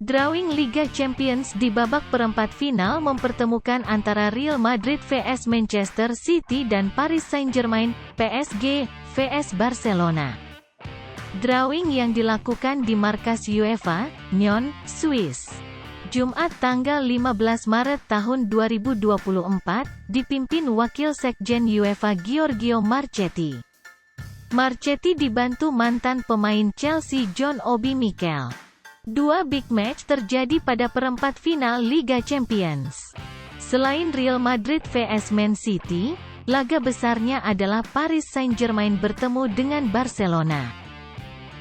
Drawing Liga Champions di babak perempat final mempertemukan antara Real Madrid vs Manchester City dan Paris Saint-Germain, PSG, vs Barcelona. Drawing yang dilakukan di markas UEFA, Nyon, Swiss. Jumat tanggal 15 Maret tahun 2024, dipimpin Wakil Sekjen UEFA Giorgio Marchetti. Marchetti dibantu mantan pemain Chelsea John Obi Mikel. Dua big match terjadi pada perempat final Liga Champions. Selain Real Madrid vs Man City, laga besarnya adalah Paris Saint-Germain bertemu dengan Barcelona.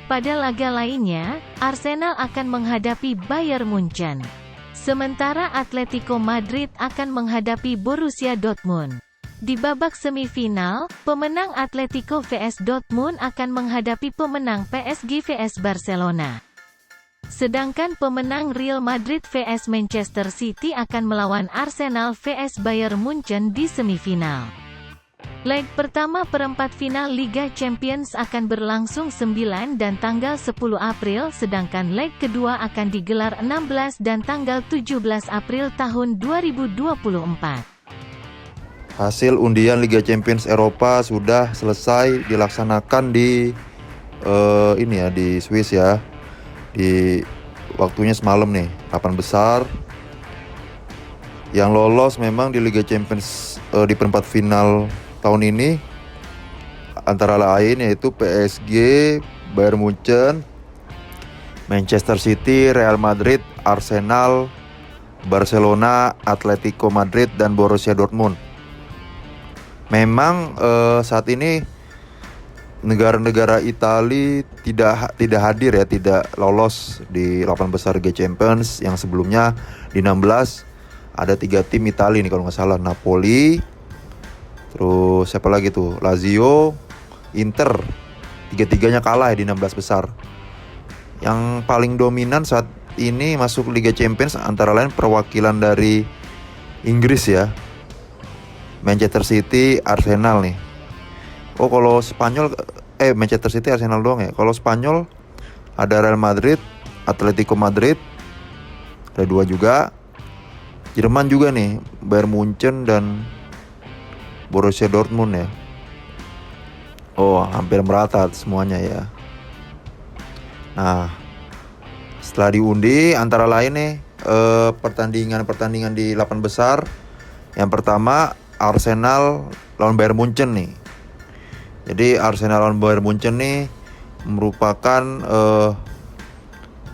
Pada laga lainnya, Arsenal akan menghadapi Bayern Munchen. Sementara Atletico Madrid akan menghadapi Borussia Dortmund. Di babak semifinal, pemenang Atletico vs Dortmund akan menghadapi pemenang PSG vs Barcelona. Sedangkan pemenang Real Madrid vs Manchester City akan melawan Arsenal vs Bayern Munchen di semifinal. Leg pertama perempat final Liga Champions akan berlangsung 9 dan tanggal 10 April, sedangkan leg kedua akan digelar 16 dan tanggal 17 April tahun 2024. Hasil undian Liga Champions Eropa sudah selesai dilaksanakan di di Swiss ya. Di waktunya semalam nih, 8 besar yang lolos memang di Liga Champions di perempat final tahun ini antara lain yaitu PSG, Bayern Munchen, Manchester City, Real Madrid, Arsenal, Barcelona, Atletico Madrid, dan Borussia Dortmund. Memang saat ini negara-negara Italia tidak hadir ya, tidak lolos di 8 besar Liga Champions. Yang sebelumnya di 16 ada 3 tim Italia nih kalau nggak salah, Napoli, terus siapa lagi tuh, Lazio, Inter. Tiga-tiganya kalah ya di 16 besar. Yang paling dominan saat ini masuk Liga Champions antara lain perwakilan dari Inggris ya, Manchester City, Arsenal nih. Oh, kalau Spanyol Manchester City, Arsenal doang ya. Kalau Spanyol ada Real Madrid, Atletico Madrid, ada 2 juga. Jerman juga nih, Bayern Munchen dan Borussia Dortmund ya. Oh, hampir merata semuanya ya. Nah, setelah diundi antara lain nih pertandingan di 8 besar. Yang pertama Arsenal lawan Bayern Munchen nih. Jadi Arsenal lawan Bayern Munchen nih merupakan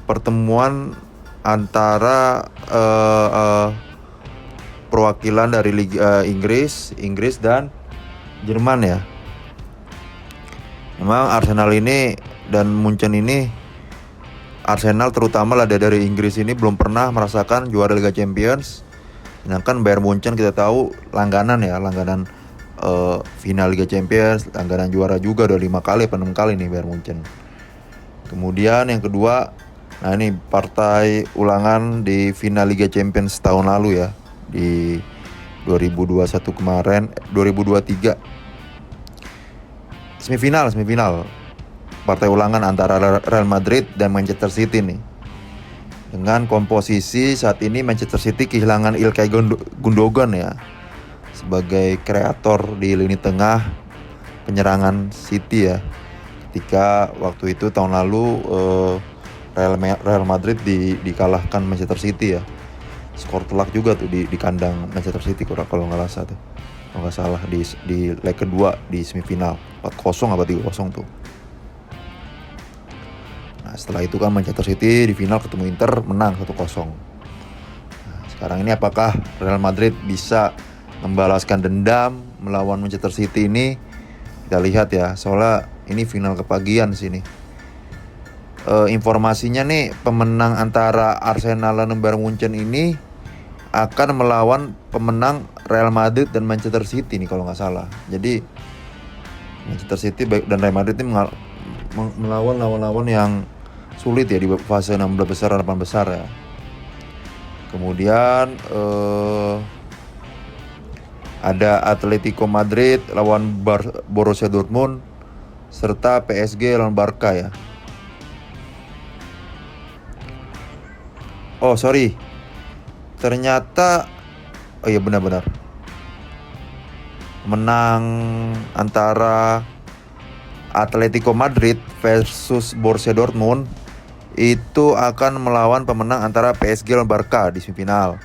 pertemuan antara perwakilan dari Liga Inggris dan Jerman ya. Memang Arsenal ini dan Munchen ini, Arsenal terutama lah dari Inggris ini belum pernah merasakan juara Liga Champions. Sedangkan Bayern Munchen kita tahu langganan final Liga Champions, langganan juara juga udah 5 kali atau 6 kali nih Bayern Munchen. Kemudian yang kedua, nah ini partai ulangan di final Liga Champions tahun lalu ya, di 2021 kemarin, 2023 semifinal partai ulangan antara Real Madrid dan Manchester City nih. Dengan komposisi saat ini Manchester City kehilangan Ilkay Gundogan ya, sebagai kreator di lini tengah penyerangan City ya. Ketika waktu itu tahun lalu Real Madrid dikalahkan Manchester City ya. Skor telak juga tuh di kandang Manchester City kalau nggak salah di leg kedua di semifinal 4-0 apa 3-0 tuh. Nah, setelah itu kan Manchester City di final ketemu Inter menang 1-0. Nah, sekarang ini apakah Real Madrid bisa membalaskan dendam melawan Manchester City ini? Kita lihat ya, soalnya ini final kepagian sini. Informasinya nih, pemenang antara Arsenal dan Bayern Munchen ini akan melawan pemenang Real Madrid dan Manchester City nih kalau nggak salah. Jadi Manchester City dan Real Madrid ini melawan lawan-lawan yang sulit ya di fase 16 besar dan 8 besar ya. Kemudian ada Atletico Madrid lawan Borussia Dortmund serta PSG lawan Barca ya. Oh sorry, ternyata oh iya benar-benar menang antara Atletico Madrid versus Borussia Dortmund itu akan melawan pemenang antara PSG dan Barca di semifinal.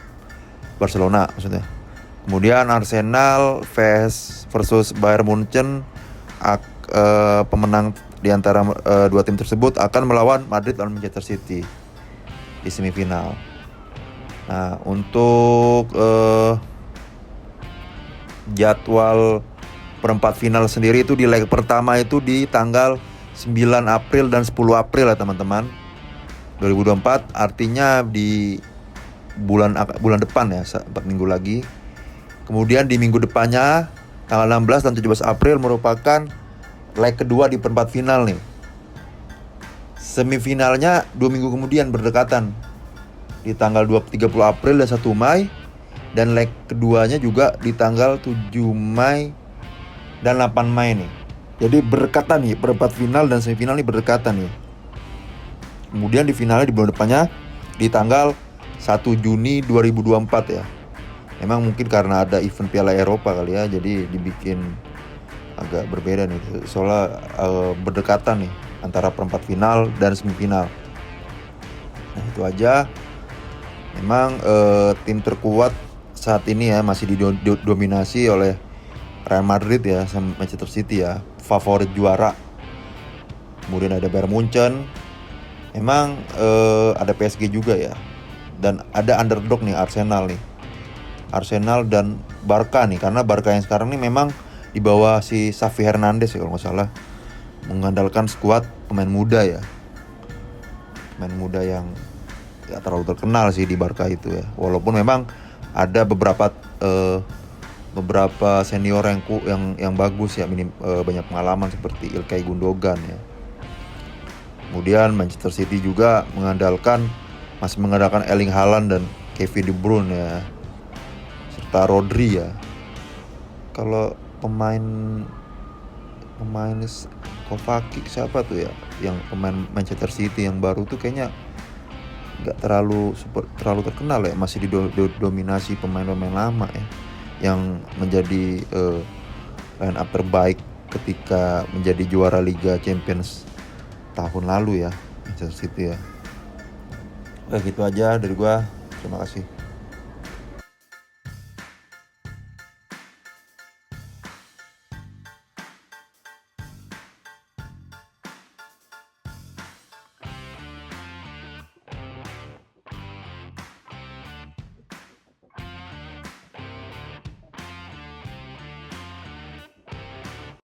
Barcelona maksudnya. Kemudian Arsenal versus Bayern Munchen, pemenang di antara dua tim tersebut akan melawan Madrid dan Manchester City di semifinal. Nah, untuk jadwal perempat final sendiri itu di leg pertama itu di tanggal 9 April dan 10 April ya teman-teman 2024, artinya di bulan depan ya, 4 minggu lagi. Kemudian di minggu depannya tanggal 16 dan 17 April merupakan leg kedua di perempat final nih. Semifinalnya 2 minggu kemudian berdekatan di tanggal 30 April dan 1 Mei, dan leg keduanya juga di tanggal 7 Mei dan 8 Mei nih. Jadi berdekatan nih, perempat final dan semifinal nih berdekatan nih. Kemudian di finalnya di bulan depannya di tanggal 1 Juni 2024 ya. Memang mungkin karena ada event Piala Eropa kali ya, jadi dibikin agak berbeda nih. Soalnya berdekatan nih antara perempat final dan semifinal. Nah itu aja. Memang tim terkuat saat ini ya masih didominasi oleh Real Madrid ya sama Manchester City ya, favorit juara. Kemudian ada Bayern Munchen. Memang ada PSG juga ya. Dan ada underdog nih Arsenal nih. Arsenal dan Barca nih, karena Barca yang sekarang nih memang di bawah si Xavi Hernandez ya kalau nggak salah, mengandalkan skuad pemain muda ya. Pemain muda yang gak terlalu terkenal sih di Barca itu ya. Walaupun memang ada beberapa senior yang bagus ya, banyak pengalaman seperti Ilkay Gundogan ya. Kemudian Manchester City juga masih mengandalkan Erling Haaland dan Kevin De Bruyne ya, serta Rodri ya. Kalau pemain Kovacic siapa tuh ya, yang pemain Manchester City yang baru tuh kayaknya nggak terlalu terkenal ya, masih didominasi pemain-pemain lama ya, yang menjadi line up terbaik ketika menjadi juara Liga Champions tahun lalu ya, Manchester City ya. Gitu aja dari gua, terima kasih.